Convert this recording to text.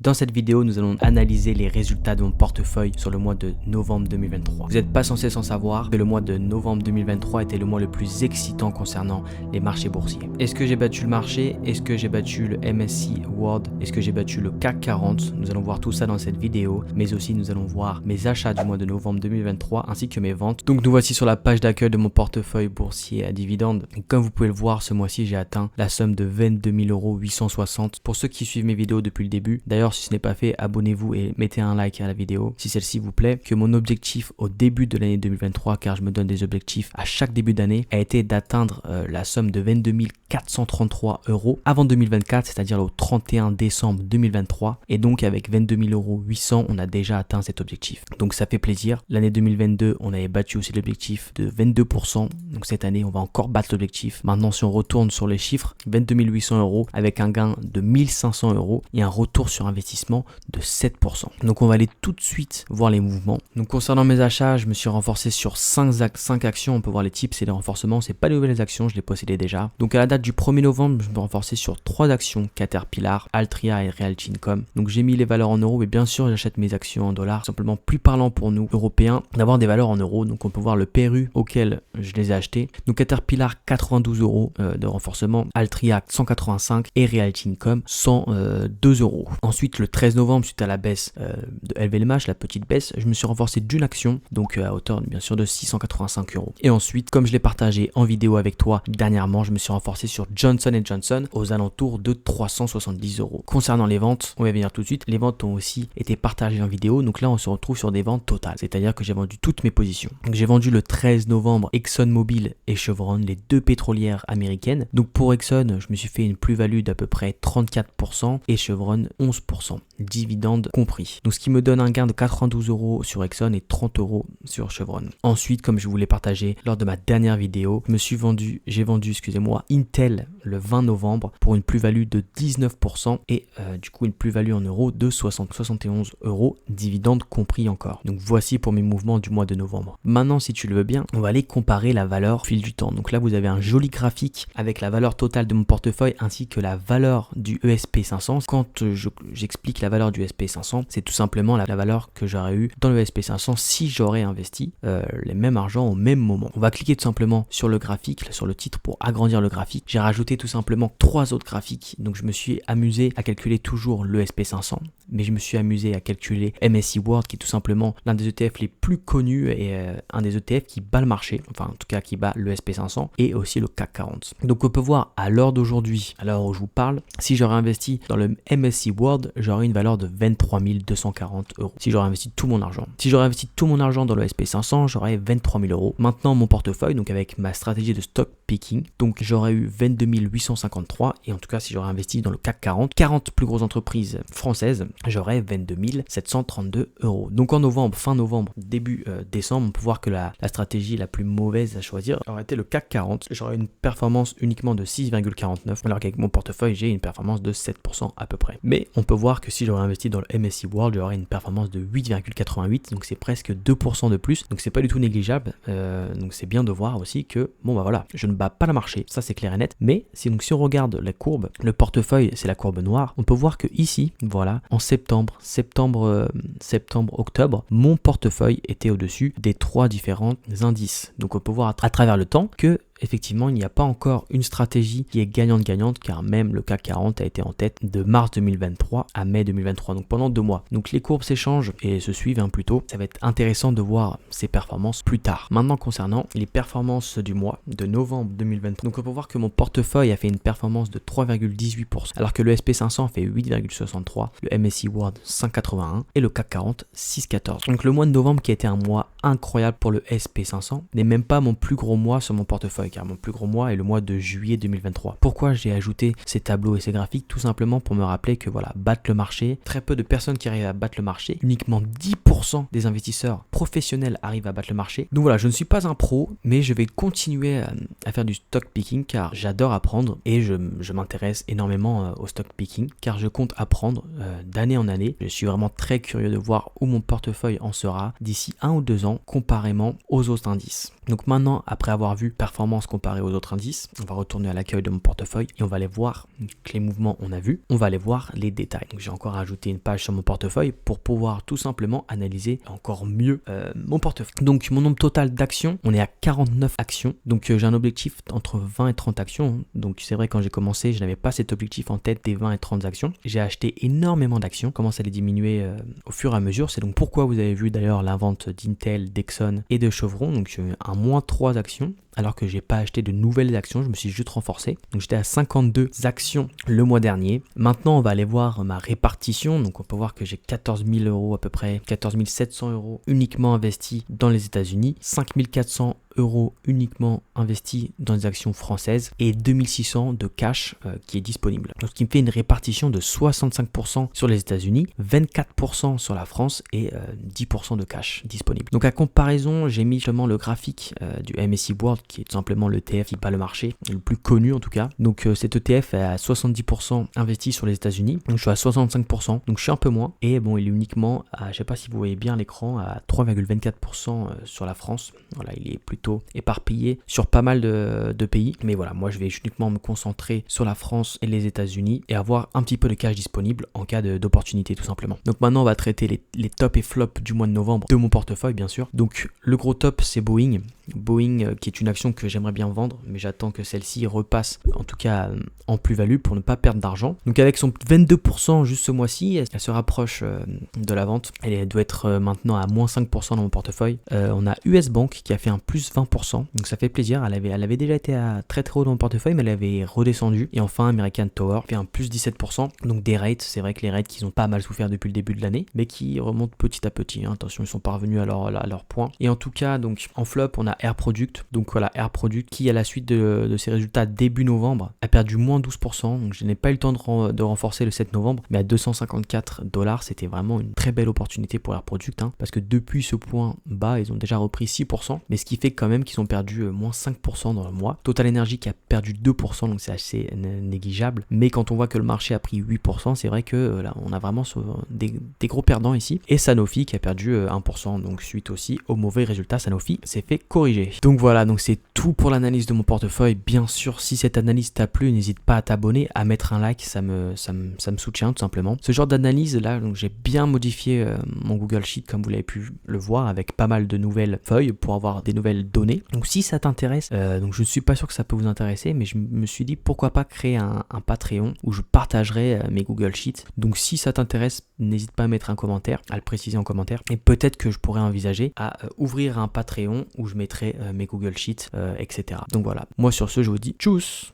Dans cette vidéo, nous allons analyser les résultats de mon portefeuille sur le mois de novembre 2023. Vous n'êtes pas censé sans savoir que le mois de novembre 2023 était le mois le plus excitant concernant les marchés boursiers. Est-ce que j'ai battu le marché? Est-ce que j'ai battu le MSCI World? Est-ce que j'ai battu le CAC 40? Nous allons voir tout ça dans cette vidéo, mais aussi nous allons voir mes achats du mois de novembre 2023 ainsi que mes ventes. Donc nous voici sur la page d'accueil de mon portefeuille boursier à dividendes. Et comme vous pouvez le voir, ce mois-ci, j'ai atteint la somme de 22 860 €. Pour ceux qui suivent mes vidéos depuis le début, d'ailleurs, si ce n'est pas fait, abonnez-vous et mettez un like à la vidéo si celle-ci vous plaît. Que mon objectif au début de l'année 2023, car je me donne des objectifs à chaque début d'année, a été d'atteindre la somme de 22 433 € avant 2024, c'est-à-dire au 31 décembre 2023. Et donc avec 22 800 €, on a déjà atteint cet objectif. Donc ça fait plaisir. L'année 2022, on avait battu aussi l'objectif de 22%. Donc cette année, on va encore battre l'objectif. Maintenant, si on retourne sur les chiffres, 22 800 € avec un gain de 1500 € et un retour sur investissement de 7%. Donc on va aller tout de suite voir les mouvements. Donc concernant mes achats, je me suis renforcé sur 5 actions. On peut voir les tips et les renforcements. C'est pas de nouvelles actions, je les possédais déjà. Donc à la date du 1er novembre, je me suis renforcé sur 3 actions: Caterpillar, Altria et Realty Income. Donc j'ai mis les valeurs en euros, mais bien sûr j'achète mes actions en dollars. Simplement plus parlant pour nous Européens d'avoir des valeurs en euros. Donc on peut voir le PRU auquel je les ai achetés. Donc Caterpillar 92 € de renforcement, Altria 185 et Realty Income 102 €. Ensuite le 13 novembre, suite à la baisse de LVMH, la petite baisse, je me suis renforcé d'une action, donc à hauteur bien sûr de 685 €. Et ensuite, comme je l'ai partagé en vidéo avec toi dernièrement, je me suis renforcé sur Johnson & Johnson aux alentours de 370 €. Concernant les ventes, on va venir tout de suite, les ventes ont aussi été partagées en vidéo, donc là on se retrouve sur des ventes totales, c'est-à-dire que j'ai vendu toutes mes positions. Donc j'ai vendu le 13 novembre ExxonMobil et Chevron, les deux pétrolières américaines. Donc pour Exxon, je me suis fait une plus-value d'à peu près 34% et Chevron 11%, dividendes compris. Donc ce qui me donne un gain de 92 € sur Exxon et 30 € sur Chevron. Ensuite, comme je vous l'ai partagé lors de ma dernière vidéo, j'ai vendu Intel le 20 novembre pour une plus-value de 19% et du coup une plus-value en euros de 71 €, dividendes compris encore. Donc voici pour mes mouvements du mois de novembre. Maintenant, si tu le veux bien, on va aller comparer la valeur au fil du temps. Donc là, vous avez un joli graphique avec la valeur totale de mon portefeuille ainsi que la valeur du ESP 500. Quand j'explique la valeur du ESP 500, c'est tout simplement la valeur que j'aurais eu dans le ESP 500 si j'aurais investi les mêmes argent au même moment. On va cliquer tout simplement sur le graphique, sur le titre pour agrandir le graphique. J'ai rajouté tout simplement 3 autres graphiques. Donc je me suis amusé à calculer toujours le ESP 500, mais je me suis amusé à calculer MSCI World, qui est tout simplement l'un des ETF les plus connus et un des ETF qui bat le marché, enfin en tout cas qui bat le SP 500 et aussi le CAC 40. Donc on peut voir à l'heure d'aujourd'hui, à l'heure où je vous parle, si j'aurais investi dans le MSCI World, j'aurais une valeur de 23 240 €. Si j'aurais investi tout mon argent. Si j'aurais investi tout mon argent dans le SP 500, j'aurais 23 000 €. Maintenant mon portefeuille, donc avec ma stratégie de stock picking, donc j'aurais eu 22 853, et en tout cas si j'aurais investi dans le CAC 40 plus grosses entreprises françaises, j'aurais 22 732 €. Donc en novembre, fin novembre, début décembre, on peut voir que la stratégie la plus mauvaise à choisir aurait été le CAC 40. J'aurais une performance uniquement de 6,49, alors qu'avec mon portefeuille, j'ai une performance de 7% à peu près. Mais on peut voir que si j'aurais investi dans le MSCI World, j'aurais une performance de 8,88, donc c'est presque 2% de plus, donc c'est pas du tout négligeable. Donc c'est bien de voir aussi que, bon bah voilà, je ne bats pas le marché, ça c'est clair et net, mais si on regarde la courbe, le portefeuille, c'est la courbe noire, on peut voir que ici, voilà, en septembre, octobre, mon portefeuille était au-dessus des 3 différents indices. Donc on peut voir à travers le temps que effectivement, il n'y a pas encore une stratégie qui est gagnante-gagnante, car même le CAC 40 a été en tête de mars 2023 à mai 2023, donc pendant 2 mois. Donc les courbes s'échangent et se suivent plutôt. Ça va être intéressant de voir ces performances plus tard. Maintenant, concernant les performances du mois de novembre 2023, donc on peut voir que mon portefeuille a fait une performance de 3,18%, alors que le SP 500 fait 8,63%, le MSCI World 5,81 et le CAC 40 6,14. Donc le mois de novembre, qui a été un mois incroyable pour le SP 500, n'est même pas mon plus gros mois sur mon portefeuille, car mon plus gros mois est le mois de juillet 2023. Pourquoi j'ai ajouté ces tableaux et ces graphiques? Tout simplement pour me rappeler que voilà, battre le marché, très peu de personnes qui arrivent à battre le marché, uniquement 10% des investisseurs professionnels arrivent à battre le marché. Donc voilà, je ne suis pas un pro, mais je vais continuer à faire du stock picking, car j'adore apprendre et je m'intéresse énormément au stock picking, car je compte apprendre d'année en année. Je suis vraiment très curieux de voir où mon portefeuille en sera d'ici 1 ou 2 ans comparément aux autres indices. Donc maintenant, après avoir vu performance performance comparée aux autres indices. On va retourner à l'accueil de mon portefeuille et on va aller voir les mouvements on a vu. On va aller voir les détails. Donc j'ai encore ajouté une page sur mon portefeuille pour pouvoir tout simplement analyser encore mieux mon portefeuille. Donc mon nombre total d'actions, on est à 49 actions. Donc j'ai un objectif entre 20 et 30 actions. Donc c'est vrai, quand j'ai commencé, je n'avais pas cet objectif en tête des 20 et 30 actions. J'ai acheté énormément d'actions, commence à les diminuer au fur et à mesure. C'est donc pourquoi vous avez vu d'ailleurs la vente d'Intel, d'Exxon et de Chevron. Donc un moins 3 actions. Alors que j'ai pas acheté de nouvelles actions, je me suis juste renforcé. Donc j'étais à 52 actions le mois dernier. Maintenant on va aller voir ma répartition. Donc on peut voir que j'ai 14 000 euros à peu près, 14 700 euros uniquement investis dans les États-Unis, 5 400 euros uniquement investis dans les actions françaises et 2600 de cash qui est disponible. Donc ce qui me fait une répartition de 65% sur les États-Unis, 24% sur la France et 10% de cash disponible. Donc à comparaison, j'ai mis justement le graphique du MSCI World, qui est tout simplement l'ETF qui bat le marché, le plus connu en tout cas. Donc cet ETF est à 70% investi sur les États-Unis. Donc je suis à 65%, donc je suis un peu moins. Et bon, il est uniquement à, je sais pas si vous voyez bien l'écran, à 3,24% sur la France. Voilà, il est plutôt éparpillé sur pas mal de pays. Mais voilà, moi je vais uniquement me concentrer sur la France et les États-Unis et avoir un petit peu de cash disponible en cas d'opportunité tout simplement. Donc maintenant on va traiter les tops et flops du mois de novembre de mon portefeuille bien sûr. Donc le gros top c'est Boeing. Boeing qui est une action que j'aimerais bien vendre, mais j'attends que celle-ci repasse en tout cas en plus-value pour ne pas perdre d'argent. Donc avec son 22% juste ce mois-ci, elle se rapproche de la vente. Elle doit être maintenant à moins 5% dans mon portefeuille. On a US Bank qui a fait un plus 20%, donc ça fait plaisir. Elle avait déjà été à très haut dans mon portefeuille, mais elle avait redescendu. Et enfin American Tower fait un plus 17%. Donc des rates, c'est vrai que les rates qui ont pas mal souffert depuis le début de l'année, mais qui remontent petit à petit. Attention, ils sont parvenus à leur point. Et en tout cas, donc en flop, on a Air Product. Donc voilà, Air Product qui à la suite de ses résultats début novembre a perdu moins 12%. Donc je n'ai pas eu le temps de renforcer le 7 novembre, mais à 254 $, c'était vraiment une très belle opportunité pour Air Product, parce que depuis ce point bas, ils ont déjà repris 6%, mais ce qui fait quand même qu'ils ont perdu moins 5% dans le mois. Total Energy qui a perdu 2%, donc c'est assez négligeable, mais quand on voit que le marché a pris 8%, c'est vrai que là on a vraiment des gros perdants ici. Et Sanofi qui a perdu 1%, donc suite aussi aux mauvais résultats, Sanofi s'est fait corriger. Donc voilà, donc c'est tout pour l'analyse de mon portefeuille. Bien sûr, si cette analyse t'a plu, n'hésite pas à t'abonner, à mettre un like, ça me soutient tout simplement. Ce genre d'analyse là, donc j'ai bien modifié mon Google Sheet comme vous l'avez pu le voir, avec pas mal de nouvelles feuilles pour avoir des nouvelles données. Donc si ça t'intéresse, donc je ne suis pas sûr que ça peut vous intéresser, mais je me suis dit pourquoi pas créer un Patreon où je partagerai mes Google Sheets. Donc si ça t'intéresse, n'hésite pas à mettre un commentaire, à le préciser en commentaire, et peut-être que je pourrais envisager à ouvrir un Patreon où je mettrai mes Google Sheets, etc. Donc voilà, moi sur ce je vous dis tchuss.